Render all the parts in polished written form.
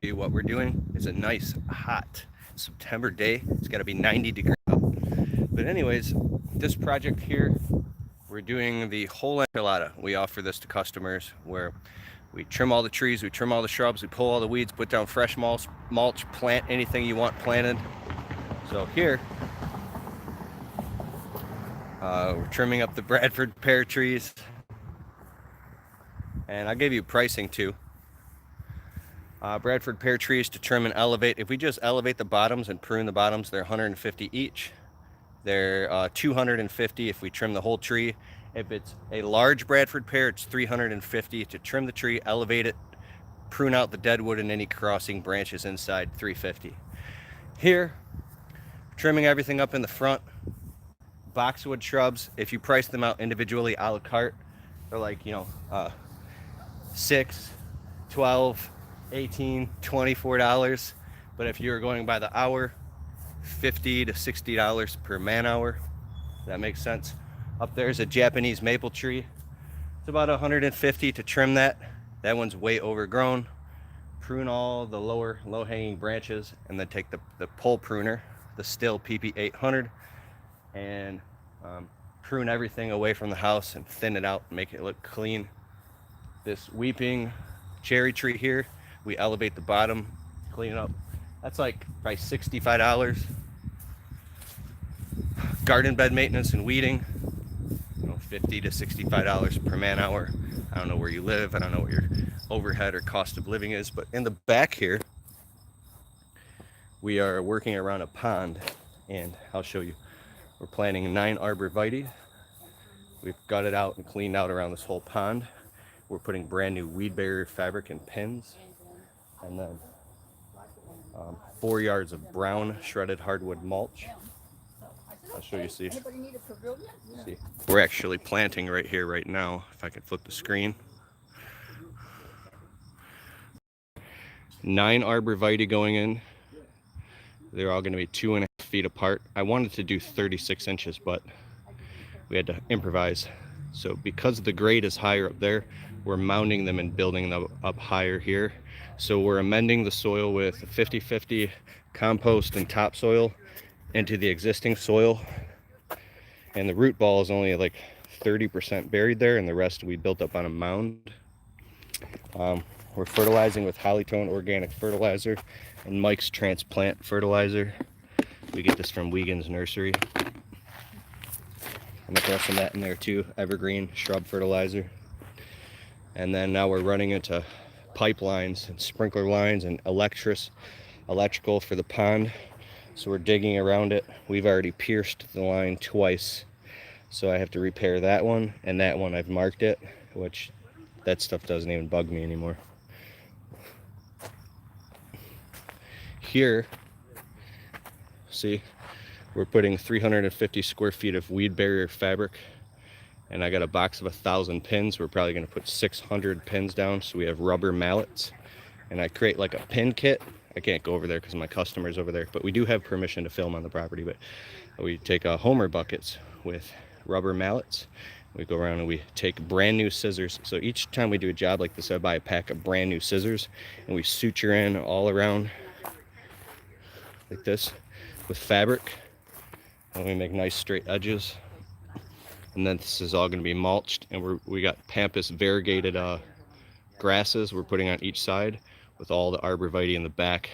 you what we're doing. It's a nice hot September day. It's got to be 90 degrees out. But anyways, this project here, we're doing the whole enchilada. We offer this to customers where we trim all the trees, we trim all the shrubs, we pull all the weeds, put down fresh mulch, plant anything you want planted. So here, we're trimming up the Bradford pear trees. And I'll give you pricing too. Bradford pear trees to trim and elevate. If we just elevate the bottoms and prune the bottoms, they're 150 each. They're 250 if we trim the whole tree. If it's a large Bradford pear, it's 350 to trim the tree, elevate it, prune out the dead wood and any crossing branches inside, 350. Here, trimming everything up in the front. Boxwood shrubs, if you price them out individually a la carte, they're like, 6, 12, 18, $24. But if you're going by the hour, $50 to $60 per man hour. That makes sense. Up there's a Japanese maple tree. It's about 150 to trim that. That one's way overgrown. Prune all the lower low-hanging branches and then take the pole pruner, the Stihl PP 800, and prune everything away from the house and thin it out and make it look clean. This weeping cherry tree here, we elevate the bottom, clean it up. That's like probably $65. Garden bed maintenance and weeding, $50 to $65 per man hour. I don't know where you live. I don't know what your overhead or cost of living is, but in the back here, we are working around a pond, and I'll show you. We're planting 9 arborvitae. We've got it out and cleaned out around this whole pond. We're putting brand new weed barrier fabric and pins, and then 4 yards of brown shredded hardwood mulch. I'll show you. See, we're actually planting right here, right now. If I can flip the screen. 9 arborvitae going in. They're all going to be 2.5 feet apart. I wanted to do 36 inches, but we had to improvise. So because the grade is higher up there, we're mounding them and building them up higher here. So we're amending the soil with 50-50 compost and topsoil into the existing soil. And the root ball is only like 30% buried there, and the rest we built up on a mound. We're fertilizing with Hollytone organic fertilizer and Mike's transplant fertilizer. We get this from Wiegand's nursery. I'm gonna throw some of that in there too, evergreen shrub fertilizer. And then now we're running into pipelines and sprinkler lines and electrical for the pond. So we're digging around it. We've already pierced the line twice, so I have to repair that one, and that one I've marked it, which that stuff doesn't even bug me anymore. Here, see, we're putting 350 square feet of weed barrier fabric, and I got a box of 1,000 pins. We're probably going to put 600 pins down, so we have rubber mallets, and I create like a pin kit. I can't go over there because my customer's over there, but we do have permission to film on the property. But we take Homer buckets with rubber mallets. We go around and we take brand new scissors. So each time we do a job like this, I buy a pack of brand new scissors, and we suture in all around like this with fabric, and we make nice straight edges. And then this is all going to be mulched, and we got pampas variegated grasses we're putting on each side with all the arborvitae in the back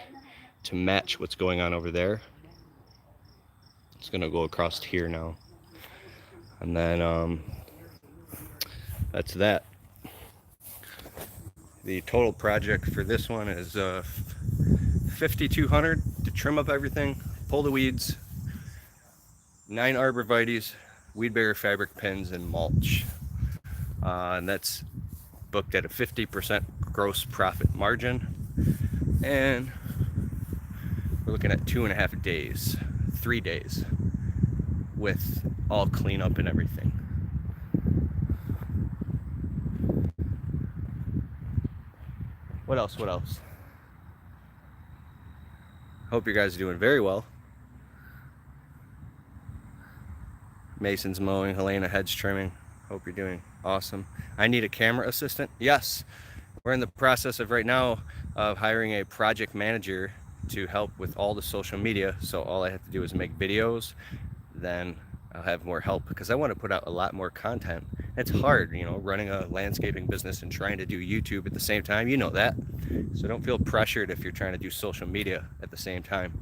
to match what's going on over there. It's going to go across here now, and then that's that. The total project for this one is $5,200 to trim up everything, pull the weeds, 9 arborvitaes, weed barrier fabric pins, and mulch. And that's booked at a 50% gross profit margin. And we're looking at 2.5 days, 3 days with all cleanup and everything. What else? Hope you guys are doing very well. Mason's mowing, Helena hedge trimming. Hope you're doing awesome. I need a camera assistant. Yes, we're in the process of right now of hiring a project manager to help with all the social media. So all I have to do is make videos, then I'll have more help because I want to put out a lot more content. It's hard, you know, running a landscaping business and trying to do YouTube at the same time. You know that. So don't feel pressured if you're trying to do social media at the same time.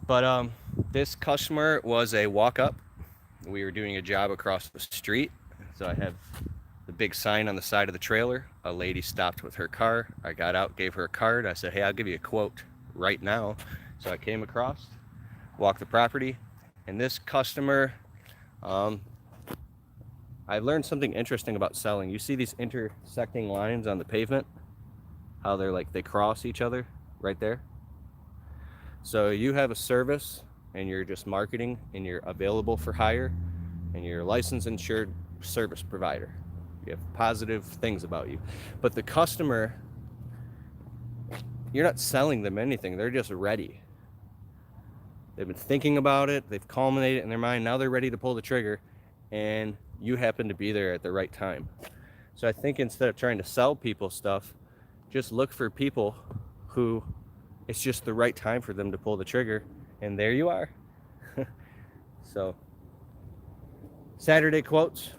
But this customer was a walk-up. We were doing a job across the street. So I have the big sign on the side of the trailer. A lady stopped with her car. I got out, gave her a card. I said, hey, I'll give you a quote right now. So I came across, walked the property, and this customer, I learned something interesting about selling. You see these intersecting lines on the pavement? How they're like, they cross each other right there? So you have a service and you're just marketing and you're available for hire and you're a licensed insured service provider. You have positive things about you. But the customer, you're not selling them anything. They're just ready. They've been thinking about it. They've culminated in their mind. Now they're ready to pull the trigger, and you happen to be there at the right time. So I think instead of trying to sell people stuff, just look for people who it's just the right time for them to pull the trigger, and there you are. So Saturday quotes,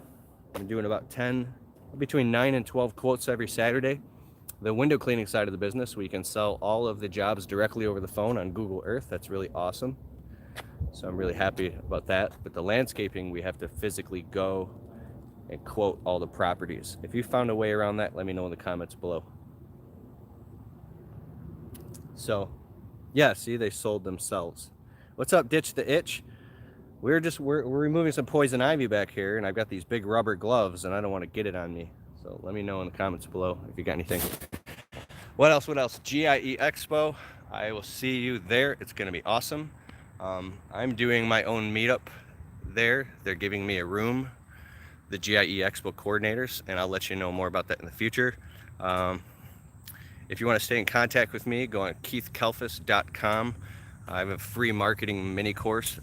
I'm doing about 10, between 9 and 12 quotes every Saturday. The window cleaning side of the business, we can sell all of the jobs directly over the phone on Google Earth. That's really awesome. So I'm really happy about that. But the landscaping, we have to physically go and quote all the properties. If you found a way around that, let me know in the comments below. So yeah, see, they sold themselves. What's up, Ditch the Itch? We're removing some poison ivy back here, and I've got these big rubber gloves and I don't want to get it on me. So let me know in the comments below if you got anything. What else? GIE Expo. I will see you there. It's going to be awesome. I'm doing my own meetup there. They're giving me a room, the GIE Expo coordinators, and I'll let you know more about that in the future. If you want to stay in contact with me, go on keithkelfus.com. I have a free marketing mini course,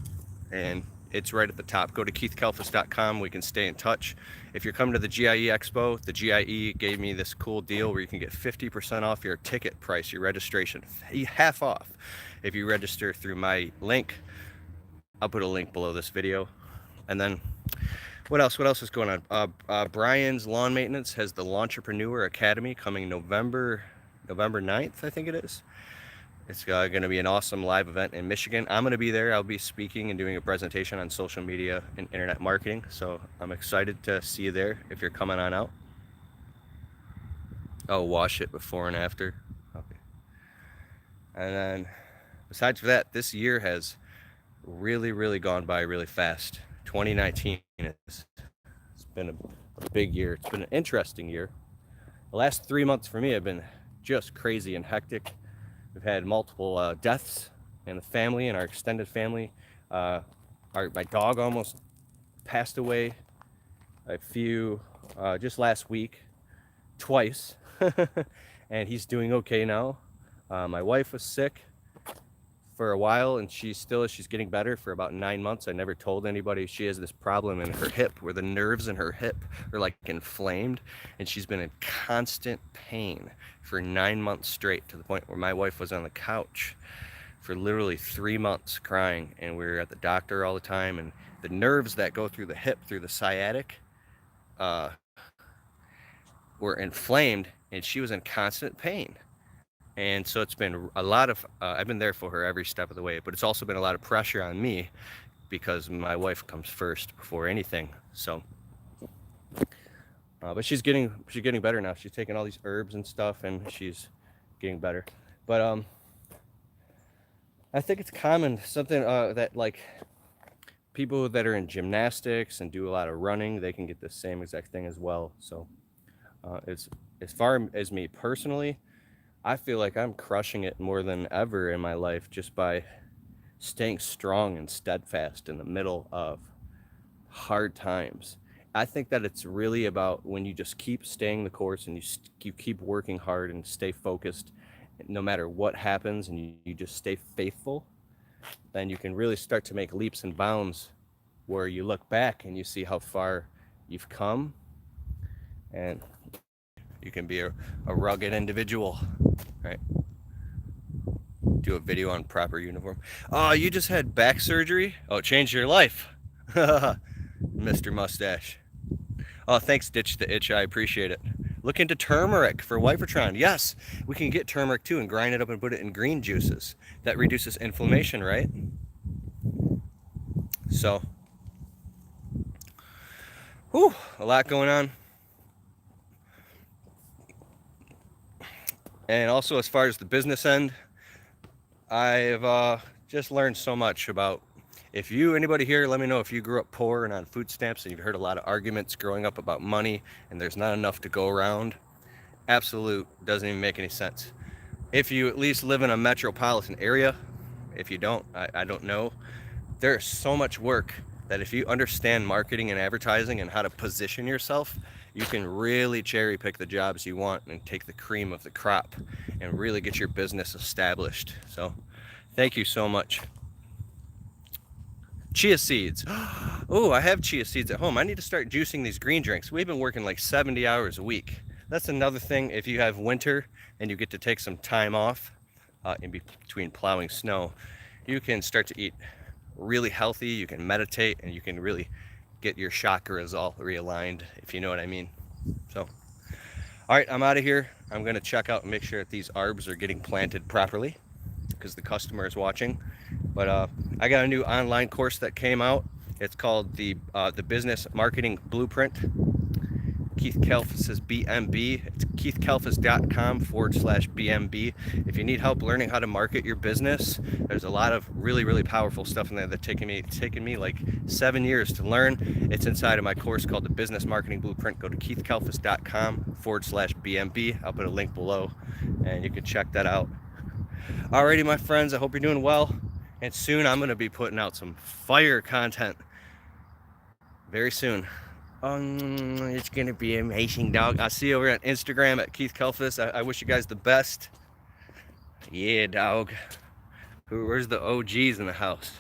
and it's right at the top. Go to keithkelfus.com. We can stay in touch. If you're coming to the GIE Expo, the GIE gave me this cool deal where you can get 50% off your ticket price, your registration, half off if you register through my link. I'll put a link below this video. And then what else is going on? Brian's Lawn Maintenance has the Launchpreneur Academy coming November 9th, I think it is. It's going to be an awesome live event in Michigan. I'm going to be there. I'll be speaking and doing a presentation on social media and internet marketing. So I'm excited to see you there if you're coming on out. I'll wash it before and after. Okay. And then besides that, this year has really gone by really fast. 2019 it's been a big year. It's been an interesting year. The last 3 months for me have been just crazy and hectic. We've had multiple deaths in the family, in our extended family. My dog almost passed away just last week, twice, and he's doing okay now. My wife was sick for a while, and she's getting better for about 9 months. I never told anybody. She has this problem in her hip where the nerves in her hip are like inflamed, and she's been in constant pain for 9 months straight, to the point where my wife was on the couch for literally 3 months crying, and we were at the doctor all the time. And the nerves that go through the hip, through the sciatic, were inflamed, and she was in constant pain. And so it's been a lot of, I've been there for her every step of the way, but it's also been a lot of pressure on me because my wife comes first before anything. So, but she's getting better now. She's taking all these herbs and stuff, and she's getting better. But I think it's common, something that like people that are in gymnastics and do a lot of running, they can get the same exact thing as well. So as far as me personally, I feel like I'm crushing it more than ever in my life just by staying strong and steadfast in the middle of hard times. I think that it's really about when you just keep staying the course and you keep working hard and stay focused, no matter what happens, and you just stay faithful, then you can really start to make leaps and bounds where you look back and you see how far you've come, and You can be a rugged individual, right? Do a video on proper uniform. Oh, you just had back surgery? Oh, it changed your life. Mr. Mustache. Oh, thanks, Ditch the Itch. I appreciate it. Look into turmeric for Wifertron. Yes, we can get turmeric too and grind it up and put it in green juices. That reduces inflammation, right? So, whew, a lot going on. And also, as far as the business end, I've just learned so much about, anybody here, let me know if you grew up poor and on food stamps and you've heard a lot of arguments growing up about money and there's not enough to go around. Absolute, doesn't even make any sense. If you at least live in a metropolitan area, if you don't, I don't know. There's so much work that if you understand marketing and advertising and how to position yourself, you can really cherry pick the jobs you want and take the cream of the crop and really get your business established. So thank you so much. Chia seeds. Oh, I have chia seeds at home. I need to start juicing these green drinks. We've been working like 70 hours a week. That's another thing. If you have winter and you get to take some time off in between plowing snow, you can start to eat really healthy. You can meditate and you can really get your chakras all realigned, if you know what I mean. So, all right, I'm out of here. I'm going to check out and make sure that these arbs are getting planted properly because the customer is watching. But I got a new online course that came out. It's called the Business Marketing Blueprint. Keith Kalfas' BMB. It's keithkalfas.com/BMB. If you need help learning how to market your business, there's a lot of really, really powerful stuff in there that's taken me like 7 years to learn. It's inside of my course called the Business Marketing Blueprint. Go to keithkalfas.com/BMB. I'll put a link below and you can check that out. Alrighty, my friends, I hope you're doing well. And soon I'm going to be putting out some fire content. Very soon. It's going to be amazing, dog. I'll see you over on Instagram at Keith Kalfas. I wish you guys the best. Yeah, dog. Where's the OGs in the house?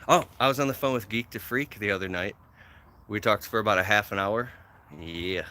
Oh, I was on the phone with Geek to Freak the other night. We talked for about a half an hour. Yeah.